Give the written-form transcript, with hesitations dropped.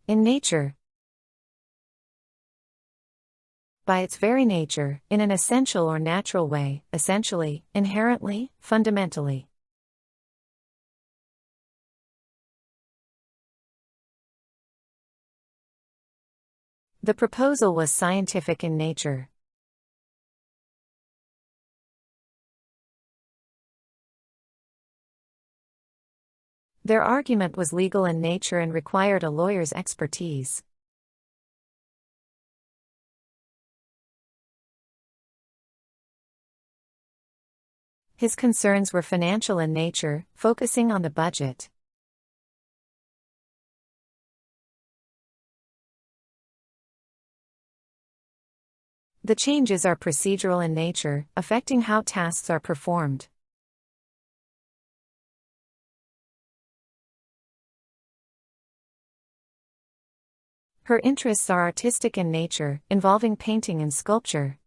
In nature. By its very nature, in an essential or natural way, essentially, inherently, fundamentally. The proposal was scientific in nature. Their argument was legal in nature and required a lawyer's expertise. His concerns were financial in nature, focusing on the budget. The changes are procedural in nature, affecting how tasks are performed. Her interests are artistic in nature, involving painting and sculpture.